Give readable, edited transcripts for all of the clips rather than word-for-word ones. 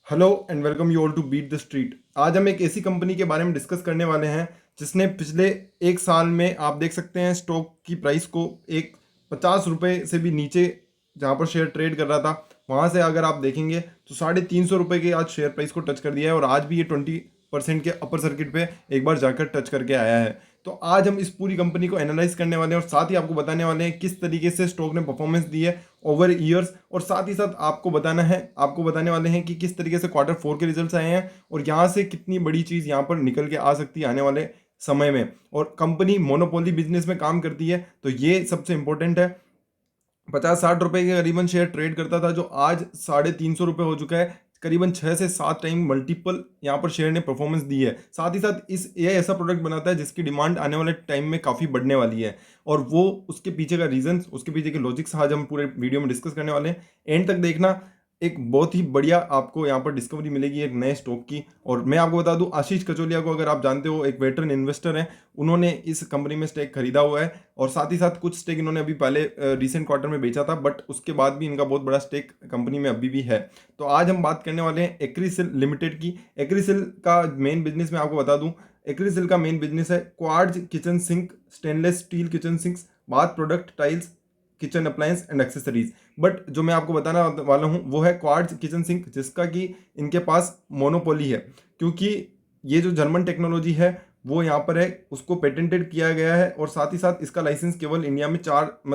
Hello and welcome you all to beat the street. आज हम एक ऐसी कंपनी के बारे में डिस्कस करने वाले हैं जिसने पिछले एक साल में आप देख सकते हैं स्टॉक की प्राइस को एक 50 रुपये से भी नीचे जहां पर शेयर ट्रेड कर रहा था वहां से अगर आप देखेंगे तो 350 रुपये के आज शेयर प्राइस को टच कर दिया है और आज भी ये 20% के अपर सर्किट पे एक बार जाकर टच करके आया है। तो आज हम इस पूरी कंपनी को एनालाइज करने वाले हैं और साथ ही आपको बताने वाले हैं किस तरीके से स्टॉक ने परफॉर्मेंस दी है ओवर ईयर्स, और साथ ही साथ आपको बताने वाले हैं कि किस तरीके से Q4 के रिजल्ट्स आए हैं और यहाँ से कितनी बड़ी चीज़ यहाँ पर निकल के आ सकती है आने वाले समय में। और कंपनी मोनोपोली बिजनेस में काम करती है तो ये सबसे इंपॉर्टेंट है। 50-60 रुपए के करीबन शेयर ट्रेड करता था जो आज 350 रुपये हो चुका है। करीबन 6 से 7 टाइम मल्टीपल यहाँ पर शेयर ने परफॉर्मेंस दी है। साथ ही साथ ये ऐसा प्रोडक्ट बनाता है जिसकी डिमांड आने वाले टाइम में काफ़ी बढ़ने वाली है और वो उसके पीछे का रीजंस, उसके पीछे के लॉजिक्स आज हम पूरे वीडियो में डिस्कस करने वाले हैं। एंड तक देखना, एक बहुत ही बढ़िया आपको यहाँ पर डिस्कवरी मिलेगी एक नए स्टॉक की। और मैं आपको बता दूं, आशीष कचोलिया को अगर आप जानते हो, एक वेटरन इन्वेस्टर हैं, उन्होंने इस कंपनी में स्टेक खरीदा हुआ है और साथ ही साथ कुछ स्टेक इन्होंने अभी पहले रिसेंट क्वार्टर में बेचा था, बट उसके बाद भी इनका बहुत बड़ा स्टेक कंपनी में अभी भी है। तो आज हम बात करने वाले हैं एक्रीसेल लिमिटेड की। एक्रीसेल का मेन बिजनेस मैं आपको बता दूं, एक्रीसेल का मेन बिजनेस है quartz kitchen sink, stainless steel kitchen sinks, bath product, tiles, kitchen appliance and accessories. But जो मैं आपको बताना वाला हूँ वो है क्वार्ट्ज किचन सिंक, जिसका कि इनके पास मोनोपोली है, क्योंकि ये जो जर्मन टेक्नोलॉजी है वो यहाँ पर है, उसको पेटेंटेड किया गया है और साथ ही साथ इसका लाइसेंस केवल इंडिया में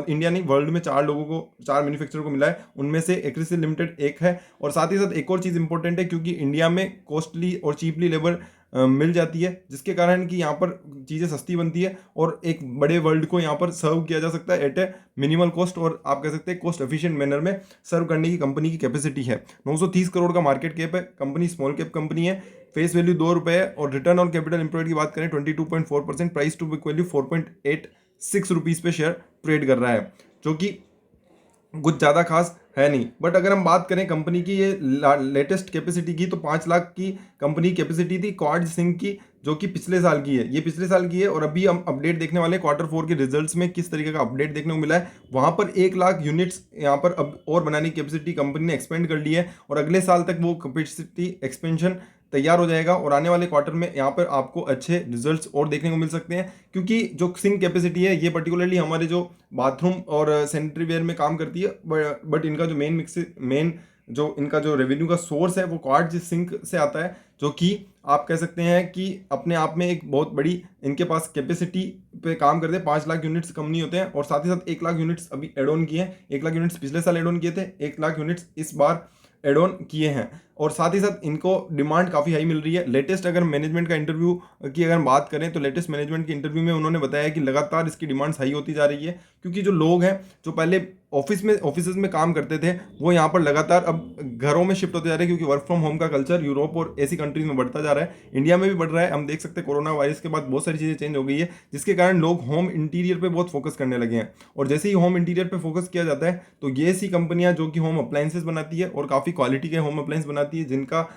इंडिया नहीं, वर्ल्ड में 4 लोगों को, 4 मैन्युफैक्चरर को मिला है, उनमें से एक्रीसेल लिमिटेड एक है। और साथ ही साथ एक और चीज़ इंपॉर्टेंट है, क्योंकि इंडिया में कॉस्टली और चीपली लेबर मिल जाती है, जिसके कारण कि यहाँ पर चीज़ें सस्ती बनती है और एक बड़े वर्ल्ड को यहाँ पर सर्व किया जा सकता है एट ए मिनिमल कॉस्ट, और आप कह सकते हैं कॉस्ट एफिशिएंट मैनर में सर्व करने की कंपनी की कैपेसिटी है। 930 करोड़ का मार्केट कैप है, कंपनी स्मॉल कैप कंपनी है, फेस वैल्यू 2 रुपये है और रिटर्न ऑन कैपिटल एम्प्लॉयड की बात करें 22.4%, price to book value 4.86 rupees per share trade कर रहा है, जो कि कुछ ज़्यादा खास है नहीं। बट अगर हम बात करें कंपनी की ये लेटेस्ट कैपेसिटी की, तो 5 लाख की कंपनी कैपेसिटी थी क्वार्ट्ज सिंक की, जो कि पिछले साल की है, ये पिछले साल की है। और अभी हम अपडेट देखने वाले Q4 के रिजल्ट्स में किस तरीके का अपडेट देखने को मिला है। वहाँ पर 1 लाख यूनिट्स यहाँ पर अब और बनाने की कैपेसिटी कंपनी ने एक्सपेंड कर ली है और अगले साल तक वो कैपेसिटी एक्सपेंशन तैयार हो जाएगा और आने वाले क्वार्टर में यहाँ पर आपको अच्छे रिजल्ट्स और देखने को मिल सकते हैं, क्योंकि जो सिंक कैपेसिटी है ये पर्टिकुलरली हमारे जो बाथरूम और सैनिटरी वेयर में काम करती है, बट इनका जो मेन जो इनका जो रेवेन्यू का सोर्स है वो क्वार्ट्ज सिंक से आता है, जो कि आप कह सकते हैं कि अपने आप में एक बहुत बड़ी इनके पास कैपेसिटी पे काम करते हैं। 5 लाख यूनिट्स कंपनी होते हैं और साथ ही साथ 1 लाख यूनिट्स अभी एड ऑन किए हैं। 1 लाख यूनिट्स पिछले साल एड ऑन किए थे, 1 लाख यूनिट्स इस बार एड ऑन किए हैं और साथ ही साथ इनको डिमांड काफ़ी हाई मिल रही है। लेटेस्ट अगर मैनेजमेंट का इंटरव्यू की अगर बात करें तो लेटेस्ट मैनेजमेंट के इंटरव्यू में उन्होंने बताया कि लगातार इसकी डिमांड हाई होती जा रही है, क्योंकि जो लोग हैं जो पहले ऑफिस में काम करते थे वो यहाँ पर लगातार अब घरों में शिफ्ट होते जा रहे हैं, क्योंकि वर्क फ्रॉम होम का कल्चर यूरोप और ऐसी कंट्रीज में बढ़ता जा रहा है, इंडिया में भी बढ़ रहा है। हम देख सकते हैं कोरोना वायरस के बाद बहुत सारी चीज़ें चेंज हो गई है, जिसके कारण लोग होम इंटीरियर पे बहुत फोकस करने लगे हैं। और जैसे ही होम इंटीरियर पे फोकस किया जाता है तो ये ऐसी कंपनियां जो कि होम अप्लायंसेस बनाती है और काफ़ी क्वालिटी के होम अप्लायंस बनाती है, जिनका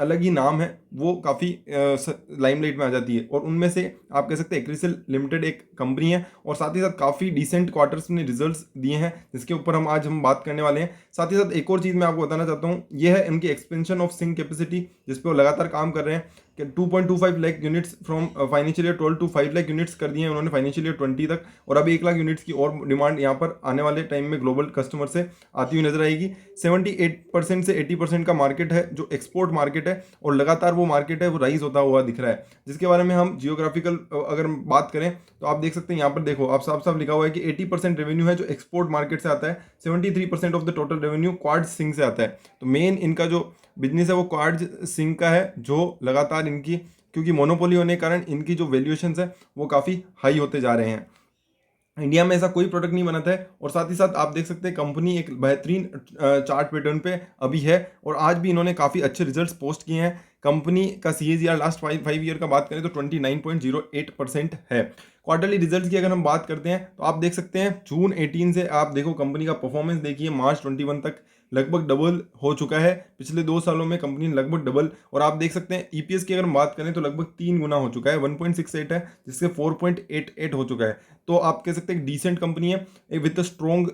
अलग ही नाम है, वो काफ़ी लाइमलाइट में आ जाती है। और उनमें से आप कह सकते हैं एक्रीसेल लिमिटेड एक कंपनी है और साथ ही साथ काफ़ी डिसेंट क्वार्टर्स में रिजल्ट्स दिए हैं, जिसके ऊपर आज हम बात करने वाले हैं। साथ ही साथ एक और चीज़ मैं आपको बताना चाहता हूँ, ये है इनकी एक्सपेंशन ऑफ सिंक कैपेसिटी, जिस पे वो लगातार काम कर रहे हैं कि 2.25 lakh units from financial year 12 to 5 lakh units कर दिए हैं उन्होंने फाइनेंशियल ईयर 20 तक, और अभी 1 लाख यूनिट्स की और डिमांड यहाँ पर आने वाले टाइम में ग्लोबल कस्टमर से आती हुई नजर आएगी। 78% से 80% का मार्केट है जो एक्सपोर्ट मार्केट है और लगातार वो मार्केट है वो राइज होता हुआ दिख रहा है, जिसके बारे में हम जियोग्राफिकल अगर बात करें तो आप देख सकते हैं यहाँ पर देखो, आप साफ साफ लिखा हुआ है कि 80% रेवेन्यू है जो एक्सपोर्ट मार्केट से आता है, 73% of the total revenue quartz sink से आता है। तो मेन इनका जो बिजनेस है वो क्वार्ट्ज सिंक का है, जो लगातार इनकी, क्योंकि मोनोपोली होने के कारण इनकी जो वैल्यूएशंस है वो काफ़ी हाई होते जा रहे हैं। इंडिया में ऐसा कोई प्रोडक्ट नहीं बनाता है और साथ ही साथ आप देख सकते हैं कंपनी एक बेहतरीन चार्ट पैटर्न पे अभी है और आज भी इन्होंने काफ़ी अच्छे रिजल्ट्स पोस्ट किए हैं। कंपनी का CAGR लास्ट 5 ईयर का बात करें तो 29.08% है। क्वार्टरली रिजल्ट्स की अगर हम बात करते हैं तो आप देख सकते हैं जून 18 से आप देखो कंपनी का परफॉर्मेंस देखिए, मार्च 21 तक लगभग डबल हो चुका है। पिछले 2 सालों में कंपनी ने लगभग डबल, और आप देख सकते हैं EPS की अगर हम बात करें तो लगभग 3 गुना हो चुका है, 1.68 है जिससे 4.88 हो चुका है। तो आप कह सकते हैं डिसेंट कंपनी है विद स्ट्रॉन्ग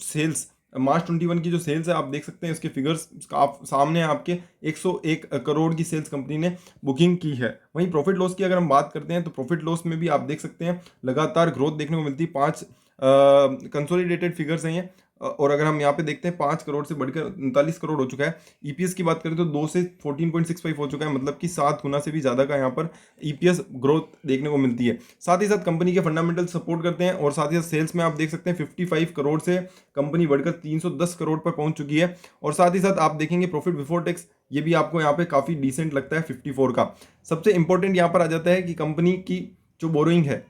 सेल्स मार्च 21 की जो सेल्स है आप देख सकते हैं, इसके फिगर्स आप सामने हैं आपके, 101 करोड़ की सेल्स कंपनी ने बुकिंग की है। वहीं प्रॉफिट लॉस की अगर हम बात करते हैं तो प्रॉफिट लॉस में भी आप देख सकते हैं लगातार ग्रोथ देखने को मिलती है। 5 कंसोलिडेटेड फिगर्स हैं ये, और अगर हम यहाँ पे देखते हैं 5 करोड़ से बढ़कर 39 करोड़ हो चुका है। ईपीएस की बात करें तो 2 से 14.65 हो चुका है, मतलब कि 7 गुना से भी ज़्यादा का यहाँ पर ईपीएस ग्रोथ देखने को मिलती है। साथ ही साथ कंपनी के फंडामेंटल सपोर्ट करते हैं, और साथ ही साथ सेल्स में आप देख सकते हैं 55 करोड़ से कंपनी बढ़कर 310 करोड़ पर पहुंच चुकी है। और साथ ही साथ आप देखेंगे प्रॉफिट बिफोर टैक्स, ये भी आपको यहाँ पे काफ़ी डिसेंट लगता है 54 का। सबसे इंपॉर्टेंट यहाँ पर आ जाता है कि कंपनी की जो बोरोइंग है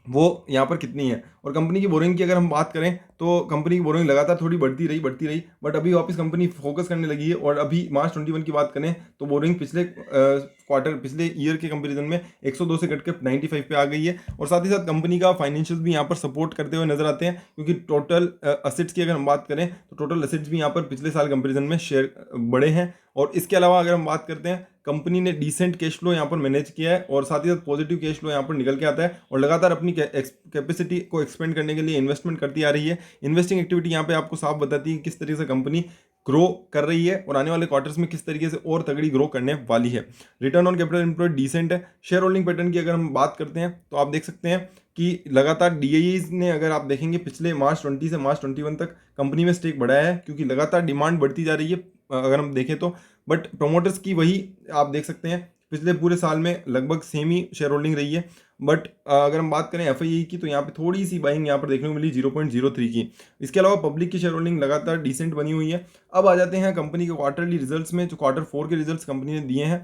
वो यहाँ पर कितनी है। और कंपनी की बोरिंग की अगर हम बात करें तो कंपनी की बोरिंग लगातार थोड़ी बढ़ती रही, बट अभी वापस कंपनी फोकस करने लगी है। और अभी मार्च 21 की बात करें तो बोरिंग पिछले क्वार्टर, पिछले ईयर के कंपैरिजन में 102 से घटकर 95 पे आ गई है। और साथ ही साथ कंपनी का फाइनेंशियल्स भी यहाँ पर सपोर्ट करते हुए नजर आते हैं, क्योंकि टोटल असेट्स की अगर हम बात करें तो टोटल असेट्स भी यहाँ पर पिछले साल कंपेरिजन में शेयर बढ़े हैं। और इसके अलावा अगर हम बात करते हैं, कंपनी ने डिसेंट कैश फ्लो यहाँ पर मैनेज किया है, और साथ ही साथ पॉजिटिव कैश फ्लो यहाँ पर निकल के आता है, और लगातार अपनी कैपेसिटी को एक्सपेंड करने के लिए इन्वेस्टमेंट करती आ रही है। इन्वेस्टिंग एक्टिविटी यहाँ पे आपको साफ बताती है कि किस तरीके से कंपनी ग्रो कर रही है, और आने वाले क्वार्टर्स में किस तरीके से और तगड़ी ग्रो करने वाली है। Return on capital employed decent है। शेयर होल्डिंग पैटर्न की अगर हम बात करते हैं तो आप देख सकते हैं कि लगातार डीआईज ने, अगर आप देखेंगे पिछले मार्च 20 से मार्च 21 तक कंपनी में स्टेक बढ़ाया है, क्योंकि लगातार डिमांड बढ़ती जा रही है अगर हम देखें तो। बट प्रोमोटर्स की वही आप देख सकते हैं पिछले पूरे साल में लगभग सेम ही शेयर होल्डिंग रही है। बट अगर हम बात करें एफआईई की तो यहाँ पे थोड़ी सी बाइंग यहाँ पर देखने को मिली 0.03 की। इसके अलावा पब्लिक की शेयर होल्डिंग लगातार डिसेंट बनी हुई है। अब आ जाते हैं कंपनी के क्वार्टरली रिजल्ट्स में। जो Q4 के रिजल्ट्स कंपनी ने दिए हैं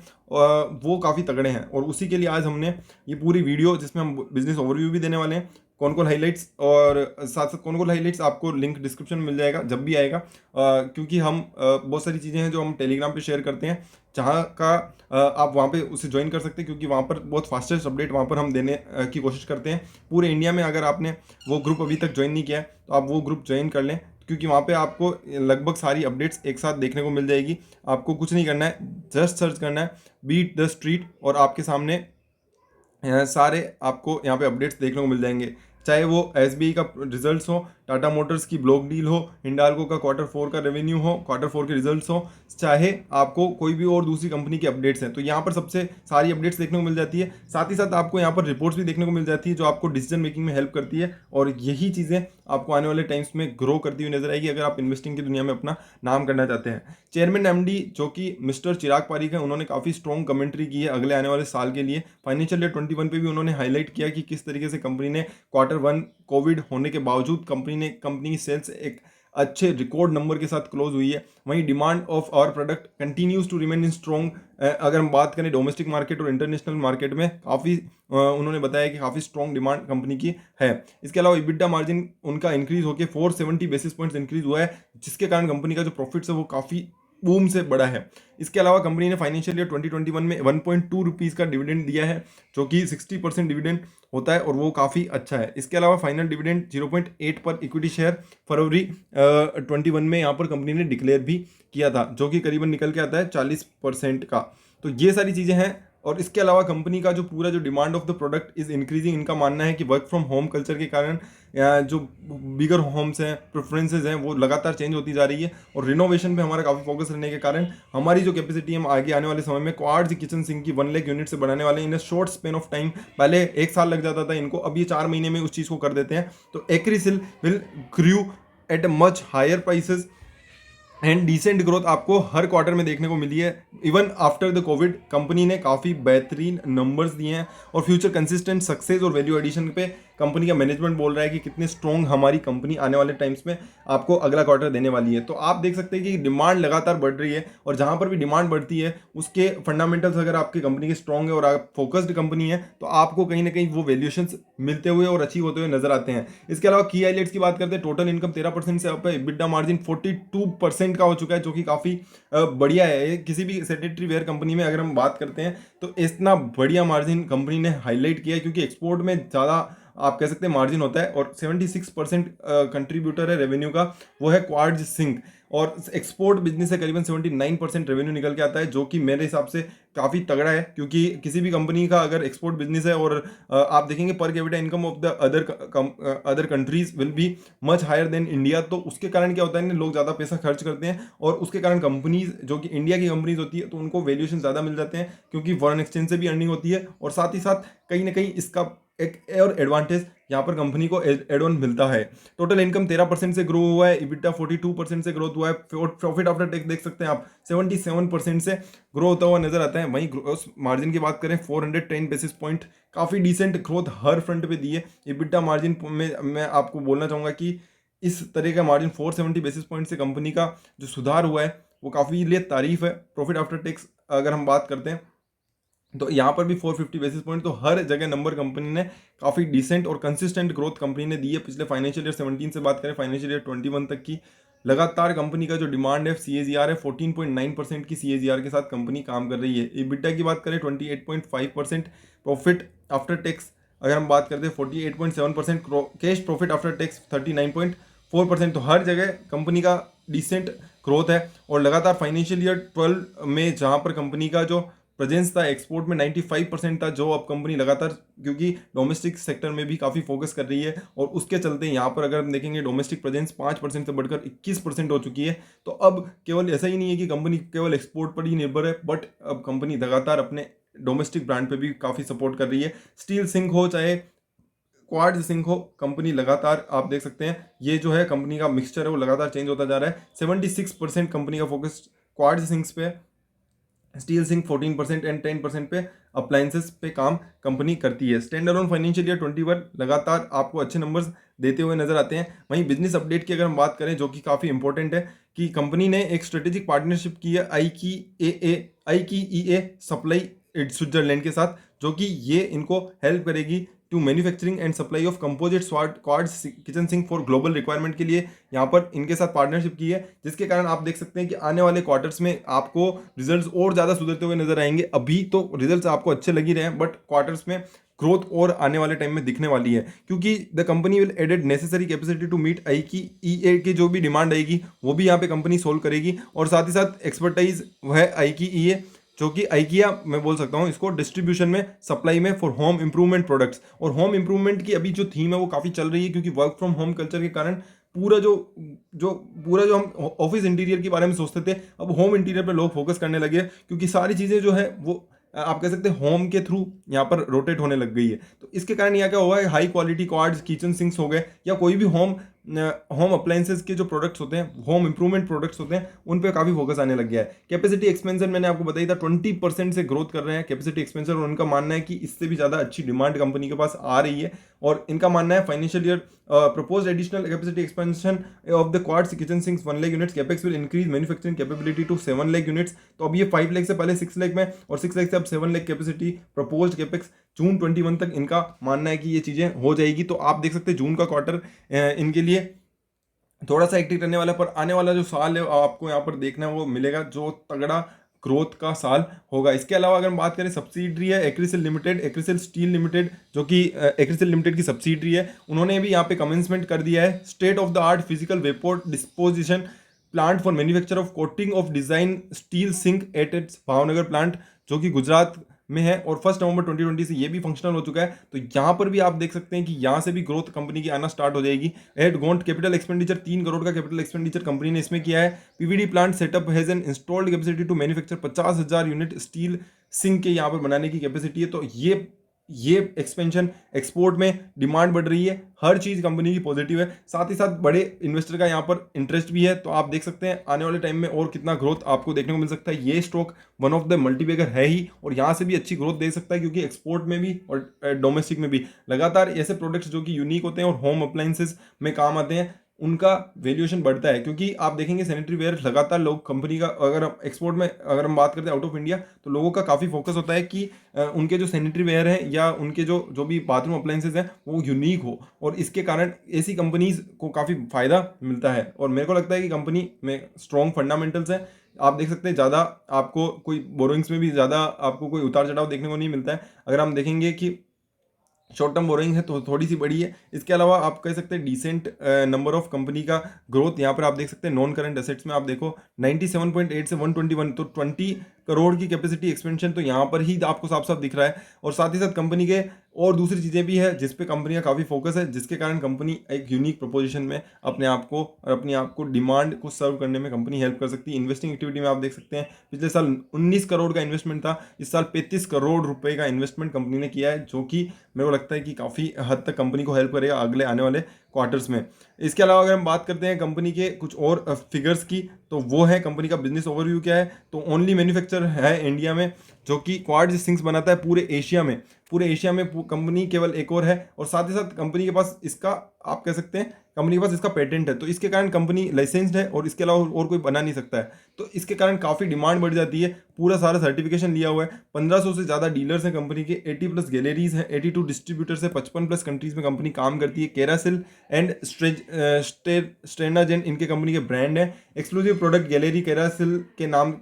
वो काफ़ी तगड़े हैं, और उसी के लिए आज हमने ये पूरी वीडियो, जिसमें हम बिजनेस ओवरव्यू भी देने वाले हैं, कौन कौन हाइलाइट्स, और साथ साथ कौन कौन हाइलाइट्स आपको लिंक डिस्क्रिप्शन में मिल जाएगा जब भी आएगा, क्योंकि हम बहुत सारी चीज़ें हैं जो हम टेलीग्राम पे शेयर करते हैं, जहाँ का आप वहाँ पे उसे ज्वाइन कर सकते हैं, क्योंकि वहाँ पर बहुत फास्टेस्ट अपडेट वहाँ पर हम देने की कोशिश करते हैं पूरे इंडिया में। अगर आपने वो ग्रुप अभी तक ज्वाइन नहीं किया है तो आप वो ग्रुप ज्वाइन कर लें, क्योंकि वहाँ पे आपको लगभग सारी अपडेट्स एक साथ देखने को मिल जाएगी। आपको कुछ नहीं करना है, जस्ट सर्च करना है बीट द स्ट्रीट, और आपके सामने सारे आपको यहाँ पे अपडेट्स देखने को मिल जाएंगे। चाहे वो एसबीआई का रिजल्ट्स हो, टाटा मोटर्स की ब्लॉक डील हो, हिंडाल्को का Q4 का रेवेन्यू हो, Q4 के रिजल्ट्स हो, चाहे आपको कोई भी और दूसरी कंपनी की अपडेट्स हैं, तो यहाँ पर सबसे सारी अपडेट्स देखने को मिल जाती है। साथ ही साथ आपको यहाँ पर रिपोर्ट्स भी देखने को मिल जाती है, जो आपको डिसीजन मेकिंग में हेल्प करती है, और यही चीज़ें आपको आने वाले टाइम्स में ग्रो करती हुई नजर आएगी अगर आप इन्वेस्टिंग की दुनिया में अपना नाम करना चाहते हैं। चेयरमैन एमडी जो कि मिस्टर चिराग पारीक है, उन्होंने काफ़ी स्ट्रॉन्ग कमेंट्री की है अगले आने वाले साल के लिए। फाइनेंशियल ईयर 21 पे भी उन्होंने हाईलाइट किया कि किस तरीके से कंपनी ने Q1 कोविड होने के बावजूद कंपनी की सेल्स एक अच्छे रिकॉर्ड नंबर के साथ क्लोज हुई है। वहीं demand of our product continues to remain in strong. अगर हम बात करें डोमेस्टिक मार्केट और इंटरनेशनल मार्केट में, काफ़ी उन्होंने बताया कि काफ़ी स्ट्रॉन्ग डिमांड कंपनी की है। इसके अलावा इबिटा मार्जिन उनका इंक्रीज होकर 470 बेसिस पॉइंट्स इंक्रीज हुआ है, जिसके कारण कंपनी का जो प्रॉफिट्स है वो काफ़ी बूम से बड़ा है। इसके अलावा कंपनी ने फाइनेंशियल ईयर 2021 में 1.2 रुपीज़ का डिविडेंड दिया है, जो कि 60% डिविडेंड होता है, और वो काफ़ी अच्छा है। इसके अलावा फाइनल डिविडेंड 0.8 पर इक्विटी शेयर फरवरी 21 में यहाँ पर कंपनी ने डिक्लेयर भी किया था, जो कि करीबन निकल के आता है 40% का। तो ये सारी चीज़ें हैं। और इसके अलावा कंपनी का जो पूरा जो demand of the product is increasing. इनका मानना है कि वर्क फ्रॉम होम कल्चर के कारण जो बिगर होम्स हैं, प्रेफरेंसेज हैं, वो लगातार चेंज होती जा रही है, और रिनोवेशन पे हमारा काफ़ी फोकस रहने के कारण हमारी जो कैपेसिटी हम आगे आने वाले समय में क्वार्ट्ज किचन सिंक की 1 लाख यूनिट से बनाने वाले in short span of time. पहले 1 साल लग जाता था इनको, अब ये 4 महीने में उस चीज़ को कर देते हैं। तो Acrysil will grow at much higher prices and decent growth आपको हर क्वार्टर में देखने को मिली है। Even after the COVID company ने काफ़ी बेहतरीन नंबर्स दिए हैं, और फ्यूचर कंसिस्टेंट सक्सेस और वैल्यू एडिशन पे कंपनी का मैनेजमेंट बोल रहा है कि कितने स्ट्रॉन्ग हमारी कंपनी आने वाले टाइम्स में आपको अगला क्वार्टर देने वाली है। तो आप देख सकते हैं कि डिमांड लगातार बढ़ रही है, और जहाँ पर भी डिमांड बढ़ती है उसके फंडामेंटल्स अगर आपकी कंपनी के स्ट्रॉन्ग है और आप फोकस्ड कंपनी है, तो आपको कहीं ना कहीं वो वैल्यूएशंस मिलते हुए और अचीव होते हुए नजर आते हैं। इसके अलावा की हाइलाइट्स की बात करते हैं, टोटल इनकम 13% से अप है, EBITDA मार्जिन 42% का हो चुका है, जो कि काफ़ी बढ़िया है। किसी भी सैनिटरी वेयर कंपनी में अगर हम बात करते हैं तो इतना बढ़िया मार्जिन कंपनी ने हाईलाइट किया है, क्योंकि एक्सपोर्ट में ज़्यादा आप कह सकते हैं मार्जिन होता है, और 76% कंट्रीब्यूटर है रेवेन्यू का वो है क्वार्ट्ज सिंक। और एक्सपोर्ट बिजनेस से करीबन 79% रेवेन्यू निकल के आता है, जो कि मेरे हिसाब से काफ़ी तगड़ा है, क्योंकि किसी भी कंपनी का अगर एक्सपोर्ट बिजनेस है और आप देखेंगे per capita income of the other countries will be much higher than India, तो उसके कारण क्या होता है ना, लोग ज़्यादा पैसा खर्च करते हैं और उसके कारण कंपनीज जो कि इंडिया की कंपनीज होती है तो उनको वैल्यूएशन ज़्यादा मिल जाते हैं, क्योंकि फॉरेन एक्सचेंज से भी अर्निंग होती है और साथ ही साथ कहीं ना कहीं इसका एक और एडवांटेज यहाँ पर कंपनी को एड ऑन मिलता है। टोटल इनकम 13% से ग्रो हुआ है, इबिटा 42% से ग्रोथ हुआ है, प्रॉफिट आफ्टर टैक्स देख सकते हैं आप 77% से ग्रो होता हुआ नजर आता है। वहीं ग्रोस मार्जिन की बात करें 410 बेसिस पॉइंट, काफ़ी डिसेंट ग्रोथ हर फ्रंट पे दी है। इबिटा मार्जिन में मैं आपको बोलना चाहूँगा कि इस तरह का मार्जिन 470 बेसिस पॉइंट से कंपनी का जो सुधार हुआ है वो काफ़ी लिए तारीफ है। प्रॉफिट आफ्टर टैक्स अगर हम बात करते हैं तो यहाँ पर भी 450 बेसिस पॉइंट, तो हर जगह नंबर कंपनी ने काफ़ी डिसेंट और कंसिस्टेंट ग्रोथ कंपनी ने दी है। पिछले फाइनेंशियल ईयर 17 से बात करें फाइनेंशियल ईयर 21 तक की लगातार कंपनी का जो डिमांड है CAGR है 14.9% की CAGR के साथ कंपनी काम कर रही है। EBITDA की बात करें 28.5%, प्रॉफिट आफ्टर टैक्स अगर हम बात करते हैं 48.7%, कैश प्रॉफिट आफ्टर टैक्स 39.4%, तो हर जगह कंपनी का डिसेंट ग्रोथ है। और लगातार फाइनेंशियल ईयर 12 में जहाँ पर कंपनी का जो प्रेजेंस था एक्सपोर्ट में 95% था, जो अब कंपनी लगातार क्योंकि डोमेस्टिक सेक्टर में भी काफ़ी फोकस कर रही है और उसके चलते यहाँ पर अगर हम देखेंगे डोमेस्टिक प्रेजेंस 5% से बढ़कर 21% हो चुकी है। तो अब केवल ऐसा ही नहीं है कि कंपनी केवल एक्सपोर्ट पर ही निर्भर है, बट अब कंपनी लगातार अपने डोमेस्टिक ब्रांड पे भी काफ़ी सपोर्ट कर रही है। स्टील सिंक हो चाहे क्वार्ट्ज सिंक हो, कंपनी लगातार आप देख सकते हैं ये जो है कंपनी का मिक्सचर है वो लगातार चेंज होता जा रहा है। 76% कंपनी का फोकस क्वार्ट्ज सिंक्स पे, स्टील सिंक 14% एंड 10% पे अप्लायंसेस पे काम कंपनी करती है। स्टैंड अलोन फाइनेंशियल ईयर 21 लगातार आपको अच्छे नंबर्स देते हुए नजर आते हैं। वहीं बिजनेस अपडेट की अगर हम बात करें जो कि काफ़ी इंपॉर्टेंट है कि कंपनी ने एक स्ट्रेटेजिक पार्टनरशिप की है आई की सप्लाई स्विट्जरलैंड के साथ, जो कि ये इनको हेल्प करेगी to manufacturing and supply of composite quartz kitchen sink for global requirement के लिए यहाँ पर इनके साथ पार्टनरशिप की है, जिसके कारण आप देख सकते हैं कि आने वाले क्वार्टर्स में आपको रिजल्ट्स और ज़्यादा सुधरते हुए नजर आएंगे। अभी तो रिजल्ट्स आपको अच्छे लग ही रहे हैं, बट क्वार्टर्स में ग्रोथ और आने वाले टाइम में दिखने वाली है, क्योंकि the company will added necessary capacity to meet आई की ई की जो भी डिमांड आएगी वो भी यहाँ पे कंपनी सोल्व करेगी। और साथ ही साथ एक्सपर्टाइज है आई की ई जो कि आइकिया मैं बोल सकता हूँ इसको डिस्ट्रीब्यूशन में सप्लाई में फॉर होम इंप्रूवमेंट प्रोडक्ट्स। और होम इंप्रूवमेंट की अभी जो थीम है वो काफ़ी चल रही है, क्योंकि वर्क फ्रॉम होम कल्चर के कारण पूरा जो जो पूरा जो हम ऑफिस इंटीरियर के बारे में सोचते थे अब होम इंटीरियर पे लोग फोकस करने लगे, क्योंकि सारी चीज़ें जो है वो आप कह सकते हैं होम के थ्रू यहाँ पर रोटेट होने लग गई है। तो इसके कारण यहाँ क्या हुआ है, high quality quartz kitchen sinks हो गए या कोई भी होम अप्लायंसेज के जो प्रोडक्ट्स होते हैं, होम इंप्रूवमेंट प्रोडक्ट्स होते हैं, उन पे काफ़ी फोकस आने लग गया है। कैपेसिटी एक्सपेंशन मैंने आपको बताई था 20% से ग्रोथ कर रहे हैं कैपेसिटी एक्सपेंशन, और उनका मानना है कि इससे भी ज़्यादा अच्छी डिमांड कंपनी के पास आ रही है। और इनका मानना है financial year proposed additional capacity expansion of the quartz kitchen sinks 1 lakh units capex will increase manufacturing capability to 7 lakh units। तो अब ये 5 लाख से पहले 6 लाख में और 6 लाख से अब 7 लाख कैपेसिटी प्रपोज्ड कैपेक्स जून 21 तक इनका मानना है कि ये चीज़ें हो जाएगी। तो आप देख सकते हैं जून का क्वार्टर इनके लिए थोड़ा सा एक्टिव रहने वाला, पर आने वाला जो साल है आपको यहाँ पर देखना वो मिलेगा जो तगड़ा ग्रोथ का साल होगा। इसके अलावा अगर हम बात करें सब्सिडरी है एक्रिसिल लिमिटेड, एक्रिसिल स्टील लिमिटेड जो कि एक्रिसिल लिमिटेड की सब्सिडरी है, उन्होंने भी यहाँ पे कमेंसमेंट कर दिया है state of the art physical vapour disposition plant for manufacture of coating of design steel sink at its Bhavnagar plant, जो कि गुजरात में है, और 1 नवंबर 2020 से ये भी फंक्शनल हो चुका है। तो यहाँ पर भी आप देख सकते हैं कि यहाँ से भी ग्रोथ कंपनी की आना स्टार्ट हो जाएगी। एट गोंट कैपिटल एक्सपेंडिचर 3 करोड़ का कैपिटल एक्सपेंडिचर कंपनी ने इसमें किया है। PVD plant setup has an installed capacity to manufacture 50,000 unit steel sink के यहाँ पर बनाने की कैपेसिटी है। तो ये एक्सपेंशन एक्सपोर्ट में डिमांड बढ़ रही है, हर चीज़ कंपनी की पॉजिटिव है। साथ ही साथ बड़े इन्वेस्टर का यहाँ पर इंटरेस्ट भी है। तो आप देख सकते हैं आने वाले टाइम में और कितना ग्रोथ आपको देखने को मिल सकता है। ये stock one of the multibagger है ही, और यहाँ से भी अच्छी ग्रोथ दे सकता है, क्योंकि एक्सपोर्ट में भी और डोमेस्टिक में भी लगातार ऐसे प्रोडक्ट्स जो कि यूनिक होते हैं और होम अप्लायंसेज में काम आते हैं उनका वैल्यूएशन बढ़ता है। क्योंकि आप देखेंगे सैनिटरी वेयर लगातार लोग कंपनी का अगर एक्सपोर्ट में अगर हम बात करते हैं आउट ऑफ इंडिया, तो लोगों का काफ़ी फोकस होता है कि उनके जो सैनिटरी वेयर हैं या उनके जो भी बाथरूम अप्लायंसेज हैं वो यूनिक हो, और इसके कारण ऐसी कंपनीज को काफ़ी फायदा मिलता है। और मेरे को लगता है कि कंपनी में स्ट्रॉन्ग फंडामेंटल्स हैं। आप देख सकते हैं ज़्यादा आपको कोई बोरोइंग्स में भी ज़्यादा आपको कोई उतार चढ़ाव देखने को नहीं मिलता है। अगर हम देखेंगे कि शॉर्ट टर्म बोरोइंग है तो थोड़ी सी बड़ी है। इसके अलावा आप कह सकते हैं डिसेंट नंबर ऑफ कंपनी का ग्रोथ यहाँ पर आप देख सकते हैं। नॉन करंट एसेट्स में आप देखो 97.8 से 121, तो 20 करोड़ की कैपेसिटी एक्सपेंशन तो यहाँ पर ही आपको साफ साफ दिख रहा है। और साथ ही साथ कंपनी के और दूसरी चीज़ें भी है जिस पे कंपनी का काफ़ी फोकस है, जिसके कारण कंपनी एक यूनिक प्रोपोजिशन में अपने आप को और अपने आप को डिमांड को सर्व करने में कंपनी हेल्प कर सकती है। इन्वेस्टिंग एक्टिविटी में आप देख सकते हैं पिछले साल 19 करोड़ का इन्वेस्टमेंट था, इस साल 35 करोड़ रुपए का इन्वेस्टमेंट कंपनी ने किया है, जो कि मेरे को लगता है कि काफ़ी हद तक कंपनी को हेल्प करेगा अगले आने वाले क्वार्टर्स में। इसके अलावा अगर हम बात करते हैं कंपनी के कुछ और फिगर्स की, तो वो है कंपनी का बिजनेस ओवरव्यू क्या है। तो ओनली मैन्युफैक्चर है इंडिया में जो कि क्वाड सिंक्स बनाता है पूरे एशिया में। पूरे एशिया में कंपनी केवल एक और है, और साथ ही साथ कंपनी के पास इसका आप कह सकते हैं कंपनी के पास इसका पेटेंट है, तो इसके कारण कंपनी लाइसेंस्ड है और इसके अलावा और कोई बना नहीं सकता है। तो इसके कारण काफ़ी डिमांड बढ़ जाती है। पूरा सारा सर्टिफिकेशन लिया हुआ है। 1500 से ज़्यादा डीलर्स हैं कंपनी के, 80 प्लस गैलरीज हैं, 82 डिस्ट्रीब्यूटर्स है, 55 प्लस कंट्रीज में कंपनी काम करती है। केरासिल एंड स्ट्रेनाजेन इनके कंपनी के ब्रांड है। एक्सक्लूसिव प्रोडक्ट गैलरी केरासिल के नाम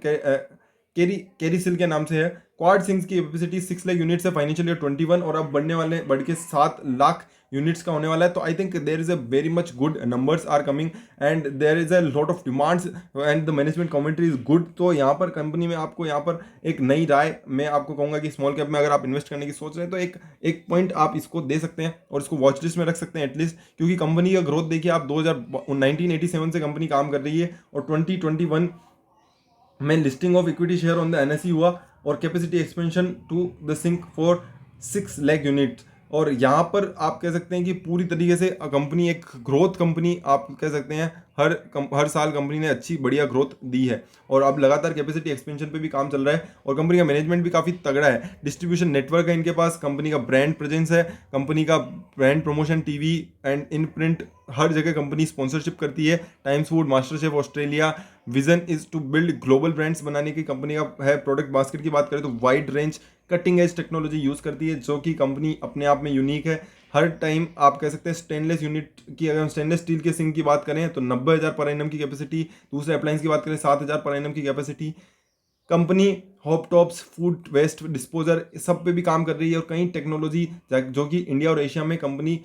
केरीसिल के नाम से है। क्वाड सिंक्स की कैपेसिटी 6 लाख यूनिट्स है फाइनेंशियल ईयर 21, और अब बढ़ने वाले बढ़ के 7 लाख यूनिट्स का होने वाला है। तो I think there is a very much good numbers are coming and there is a lot of demands and the management commentary is good. तो यहाँ पर कंपनी में आपको यहाँ पर एक नई राय मैं आपको कहूँगा कि स्मॉल कैप में अगर आप इन्वेस्ट करने की सोच रहे हैं तो एक पॉइंट आप इसको दे सकते हैं और इसको वॉच लिस्ट में रख सकते हैं एटलीस्ट, क्योंकि कंपनी का ग्रोथ देखिए आप 1987 से कंपनी काम कर रही है और 2021 में listing of equity share on the NSE हुआ और capacity expansion to the sink for 6 lakh unit. और यहाँ पर आप कह सकते हैं कि पूरी तरीके से कंपनी एक ग्रोथ कंपनी आप कह सकते हैं। हर साल कंपनी ने अच्छी बढ़िया ग्रोथ दी है और अब लगातार कैपेसिटी एक्सपेंशन पे भी काम चल रहा है और कंपनी का मैनेजमेंट भी काफ़ी तगड़ा है। डिस्ट्रीब्यूशन नेटवर्क है इनके पास, कंपनी का ब्रांड प्रेजेंस है, कंपनी का brand promotion TV and in print हर जगह कंपनी स्पॉन्सरशिप करती है। Times Food, Master Chef Australia. Vision is to build global brands बनाने की कंपनी का है। प्रोडक्ट बास्केट की बात करें तो wide range cutting edge technology use करती है जो कि कंपनी अपने आप में यूनिक है। हर टाइम आप कह सकते हैं स्टेनलेस यूनिट की, अगर हम स्टेनलेस स्टील के सिंक की बात करें तो 90,000 पर एनम की कैपेसिटी। दूसरे अप्लायंस की बात करें 7,000 पर एनम की capacity. Company hob tops, food waste disposer सब पे भी काम कर रही है और कई टेक्नोलॉजी जो कि इंडिया और एशिया में company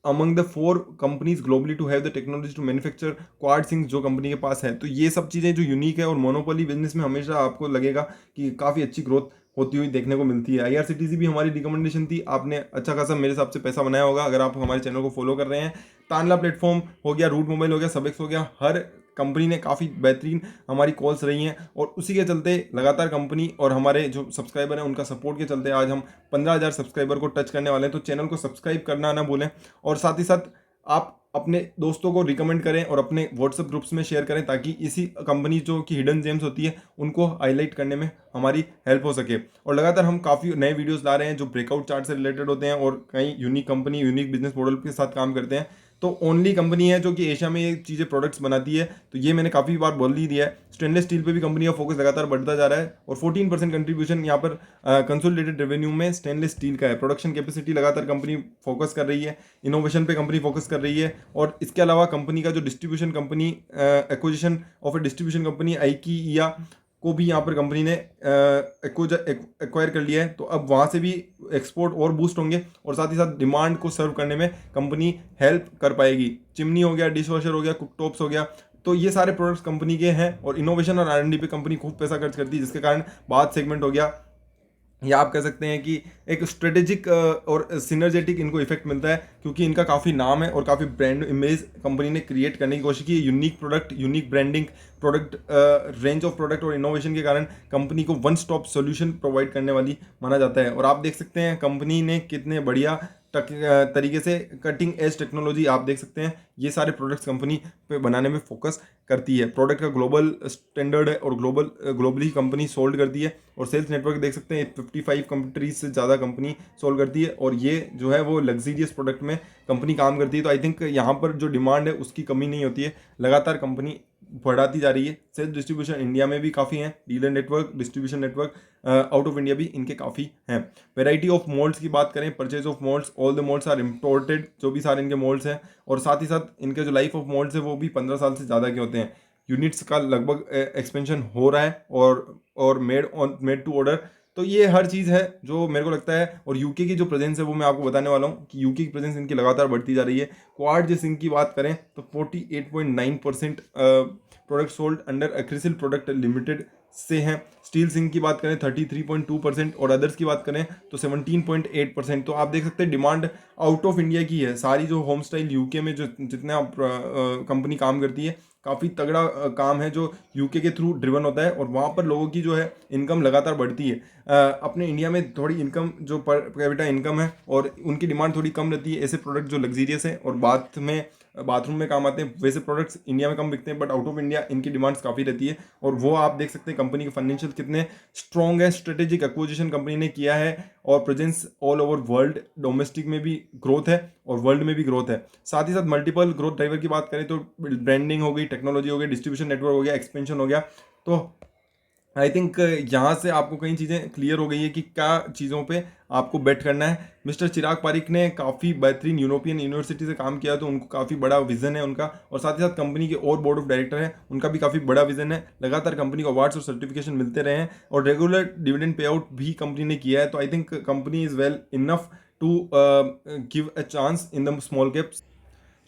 among the 4 companies globally to have the technology to manufacture quad sinks जो कंपनी के पास है। तो ये सब चीज़ें जो यूनिक है और मोनोपोली बिजनेस में हमेशा आपको लगेगा कि काफ़ी अच्छी ग्रोथ होती हुई देखने को मिलती है। आईआरसीटीसी भी हमारी रिकमेंडेशन थी, आपने अच्छा खासा मेरे हिसाब से पैसा बनाया होगा अगर आप हमारे चैनल को फॉलो कर रहे हैं। तानला प्लेटफॉर्म हो गया, रूट मोबाइल हो गया, सबेक्स हो गया, हर कंपनी ने काफ़ी बेहतरीन हमारी कॉल्स रही हैं और उसी के चलते लगातार कंपनी और हमारे जो सब्सक्राइबर हैं उनका सपोर्ट के चलते आज हम 15,000 सब्सक्राइबर को टच करने वाले हैं। तो चैनल को सब्सक्राइब करना ना भूलें और साथ ही साथ आप अपने दोस्तों को रिकमेंड करें और अपने व्हाट्सएप ग्रुप्स में शेयर करें ताकि इसी कंपनी जो की हिडन जेम्स होती है उनको हाईलाइट करने में हमारी हेल्प हो सके। और लगातार हम काफ़ी नए वीडियोस ला रहे हैं जो ब्रेकआउट चार्ट से रिलेटेड होते हैं और कई unique company unique business model के साथ काम करते हैं। तो ओनली कंपनी है जो कि एशिया में ये चीज़ें प्रोडक्ट्स बनाती है, तो ये मैंने काफ़ी बार बोल ही दिया है। स्टेनलेस स्टील पे भी कंपनी का फोकस लगातार बढ़ता जा रहा है और 14% कंट्रीब्यूशन यहाँ पर कंसोलिडेटेड रेवेन्यू में स्टेनलेस स्टील का है। प्रोडक्शन कैपेसिटी लगातार कंपनी फोकस कर रही है, इनोवेशन पे कंपनी फोकस कर रही है। और इसके अलावा कंपनी का जो distribution company acquisition of A distribution company IKEA को भी यहाँ पर कंपनी ने एक्वायर कर लिया है, तो अब वहाँ से भी एक्सपोर्ट और बूस्ट होंगे और साथ ही साथ डिमांड को सर्व करने में कंपनी हेल्प कर पाएगी। चिमनी हो गया, डिश वॉशर हो गया, कुकटॉप्स हो गया, तो ये सारे प्रोडक्ट्स कंपनी के हैं और इनोवेशन और आर&डी पे कंपनी खूब पैसा खर्च करती है, जिसके कारण बात सेगमेंट हो गया या आप कह सकते हैं कि एक स्ट्रेटेजिक और सिनर्जेटिक इनको इफेक्ट मिलता है क्योंकि इनका काफ़ी नाम है और काफ़ी ब्रांड इमेज कंपनी ने क्रिएट करने की कोशिश की है। Unique product, unique branding, product range of product और इनोवेशन के कारण कंपनी को वन स्टॉप सॉल्यूशन प्रोवाइड करने वाली माना जाता है। और आप देख सकते हैं कंपनी ने कितने बढ़िया तरीके से कटिंग एज टेक्नोलॉजी आप देख सकते हैं ये सारे प्रोडक्ट्स कंपनी पे बनाने में फोकस करती है। प्रोडक्ट का ग्लोबल स्टैंडर्ड है और ग्लोबली कंपनी सोल्ड करती है और सेल्स नेटवर्क देख सकते हैं 55 कंट्रीज से ज़्यादा कंपनी सोल्ड करती है और ये जो है वो लग्जीरियस प्रोडक्ट में कंपनी काम करती है। तो आई थिंक यहाँ पर जो डिमांड है उसकी कमी नहीं होती है, लगातार कंपनी बढ़ाती जा रही है। सेल्स डिस्ट्रीब्यूशन इंडिया में भी काफ़ी हैं, dealer network, distribution network out of India भी इनके काफ़ी हैं। वैरायटी ऑफ मोल्ड्स की बात करें, purchase of moulds, all the moulds are imported, जो भी सारे इनके मोल्ड्स हैं और साथ ही साथ इनके जो लाइफ ऑफ मोल्ड्स है वो भी 15 साल से ज़्यादा के होते हैं। यूनिट्स का लगभग एक्सपेंशन हो रहा है और मेड टू ऑर्डर तो ये हर चीज़ है जो मेरे को लगता है। और यूके की जो प्रेजेंस है वो मैं आपको बताने वाला हूँ कि यूके की प्रेजेंस इनकी लगातार बढ़ती जा रही है। क्वाड जिस इनकी बात करें तो 48.9% product sold under Acrysil product limited से हैं। स्टील सिंक की बात करें 33.2% और अदर्स की बात करें तो 17.8%। तो आप देख सकते हैं डिमांड आउट ऑफ इंडिया की है। सारी जो होम स्टाइल यूके में जो जितना कंपनी काम करती है, काफ़ी तगड़ा काम है जो यूके के थ्रू ड्रिवन होता है और वहाँ पर लोगों की जो है इनकम लगातार बढ़ती है। अपने इंडिया में थोड़ी इनकम जो पर कैपिटा इनकम है और उनकी डिमांड थोड़ी कम रहती है। ऐसे प्रोडक्ट जो लग्जीरियस है और बाथरूम में काम आते हैं वैसे प्रोडक्ट्स इंडिया में कम बिकते हैं, बट आउट ऑफ इंडिया इनकी डिमांड्स काफ़ी रहती है। और वो आप देख सकते हैं कंपनी के फाइनेंशियल कितने स्ट्रॉन्ग है। स्ट्रेटेजिक एक्विजिशन कंपनी ने किया है और presence all over world, domestic में भी ग्रोथ है और वर्ल्ड में भी ग्रोथ है। साथ ही साथ मल्टीपल ग्रोथ ड्राइवर की बात करें तो ब्रांडिंग हो गई, टेक्नोलॉजी हो गई, डिस्ट्रीब्यूशन नेटवर्क हो गया, एक्सपेंशन हो गया। तो आई थिंक यहाँ से आपको कई चीज़ें क्लियर हो गई है कि क्या चीज़ों पे आपको बेट करना है। मिस्टर चिराग पारिक ने काफ़ी बेहतरीन यूरोपियन यूनिवर्सिटी से काम किया, तो उनको काफ़ी बड़ा विजन है उनका। और साथ ही साथ कंपनी के और बोर्ड ऑफ डायरेक्टर हैं, उनका भी काफ़ी बड़ा विजन है। लगातार कंपनी को अवार्ड्स और सर्टिफिकेशन मिलते रहे हैं और रेगुलर डिविडेंड पे आउट भी कंपनी ने किया है। तो I think company is well enough to give a chance in the small caps.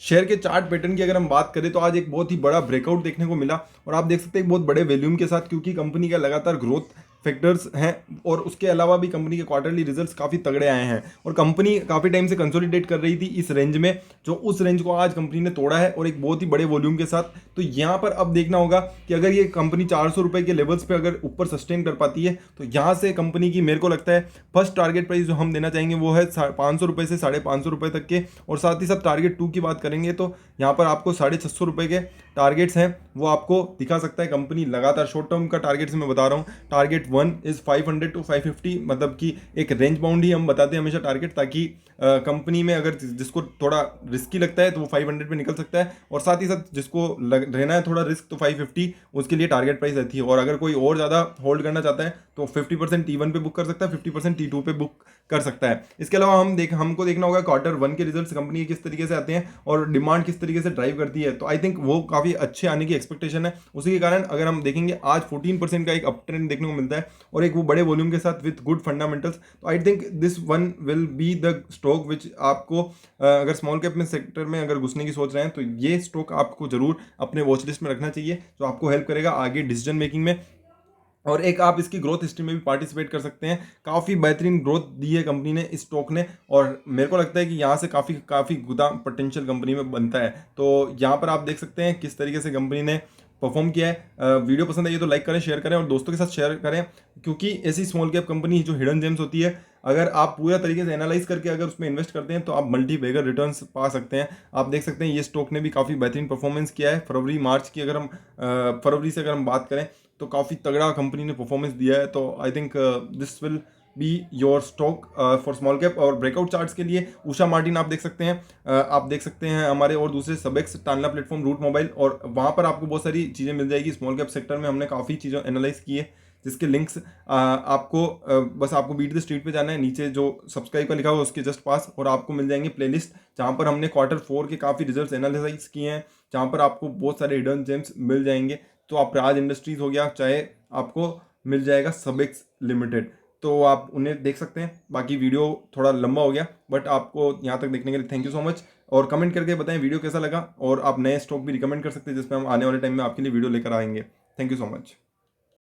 Share के चार्ट पैटर्न की अगर हम बात करें तो आज एक बहुत ही बड़ा ब्रेकआउट देखने को मिला और आप देख सकते हैं एक बहुत बड़े वॉल्यूम के साथ, क्योंकि कंपनी का लगातार ग्रोथ फैक्टर्स हैं और उसके अलावा भी कंपनी के क्वार्टरली रिजल्ट्स काफ़ी तगड़े आए हैं। और कंपनी काफ़ी टाइम से कंसोलिडेट कर रही थी इस रेंज में, जो उस रेंज को आज कंपनी ने तोड़ा है और एक बहुत ही बड़े वॉल्यूम के साथ। तो यहाँ पर अब देखना होगा कि अगर ये कंपनी 400 रुपये के लेवल्स पे अगर ऊपर सस्टेन कर पाती है तो यहाँ से कंपनी की मेरे को लगता है फर्स्ट टारगेट प्राइस जो हम देना चाहेंगे वो है 500 रुपये से 550 रुपये तक के। और साथ ही साथ टारगेट 2 की बात करेंगे तो यहाँ पर आपको 650 रुपये के टारगेट्स हैं वो आपको दिखा सकता है कंपनी लगातार। शॉर्ट टर्म का टारगेट से मैं बता रहा हूँ, टारगेट 1 इज़ 500 to 550, मतलब कि एक रेंज बाउंड ही हम बताते हैं हमेशा टारगेट, ताकि कंपनी में अगर जिसको थोड़ा रिस्की लगता है तो वो 500 पे निकल सकता है। और साथ ही साथ जिसको रहना है थोड़ा रिस्क तो 550 उसके लिए टारगेट प्राइस रहती है। और अगर कोई और ज़्यादा होल्ड करना चाहता है तो 50% T1 पे बुक कर सकता है, 50% T2 पे बुक कर सकता है। इसके अलावा हमको देखना होगा क्वार्टर 1 के रिजल्ट्स कंपनी के किस तरीके से आते हैं और डिमांड किस तरीके से ड्राइव करती है। तो आई थिंक वो काफ़ी अच्छे आने की एक्सपेक्टेशन है। उसी के कारण अगर हम देखेंगे आज 14% का एक अप ट्रेंड देखने को मिलता है और एक वो बड़े वॉल्यूम के साथ विद गुड फंडामेंटल्स। तो I think this one will be the stock which आपको अगर स्मॉल कैप में सेक्टर में अगर घुसने की सोच रहे हैं तो ये स्टॉक आपको जरूर अपने वॉच लिस्ट में रखना चाहिए, जो आपको हेल्प करेगा आगे डिसीजन मेकिंग में। और एक आप इसकी ग्रोथ हिस्ट्री में भी पार्टिसिपेट कर सकते हैं। काफ़ी बेहतरीन ग्रोथ दी है कंपनी ने, इस स्टॉक ने, और मेरे को लगता है कि यहाँ से काफ़ी गुदा पोटेंशियल कंपनी में बनता है। तो यहाँ पर आप देख सकते हैं किस तरीके से कंपनी ने परफॉर्म किया है। वीडियो पसंद आई है तो लाइक करें, शेयर करें और दोस्तों के साथ शेयर करें, क्योंकि ऐसी स्मॉल कैप कंपनी जो हिडन जेम्स होती है, अगर आप पूरा तरीके से एनालाइज करके अगर उसमें इन्वेस्ट करते हैं तो आप मल्टी बैगर रिटर्न्स पा सकते हैं। आप देख सकते हैं ये स्टॉक ने भी काफ़ी बेहतरीन परफॉर्मेंस किया है। फरवरी मार्च की अगर हम फरवरी से अगर हम बात करें तो काफ़ी तगड़ा कंपनी ने परफॉर्मेंस दिया है। तो I think this will be your stock for small cap. और ब्रेकआउट चार्ट्स के लिए उषा मार्टिन आप देख सकते हैं, आप देख सकते हैं हमारे और दूसरे सबेक्स, टानला प्लेटफॉर्म, रूट मोबाइल, और वहाँ पर आपको बहुत सारी चीज़ें मिल जाएगी। स्मॉल कैप सेक्टर में हमने काफ़ी चीज़ें एनालाइज की है जिसके लिंक्स आपको बस आपको बीट द स्ट्रीट पे जाना है, नीचे जो सब्सक्राइब का लिखा हुआ है उसके जस्ट पास, और आपको मिल जाएंगे प्लेलिस्ट जहाँ पर हमने क्वार्टर 4 के काफ़ी रिजल्ट्स एनालाइज किए हैं, जहाँ पर आपको बहुत सारे हिडन जेम्स मिल जाएंगे। तो आप राज इंडस्ट्रीज हो गया, चाहे आपको मिल जाएगा सबेक्स लिमिटेड, तो आप उन्हें देख सकते हैं। बाकी वीडियो थोड़ा लंबा हो गया बट आपको यहाँ तक देखने के लिए थैंक यू सो मच। और कमेंट करके बताएं वीडियो कैसा लगा, और आप नए स्टॉक भी रिकमेंड कर सकते हैं जिसमें हम आने वाले टाइम में आपके लिए वीडियो लेकर आएंगे। Thank you so much.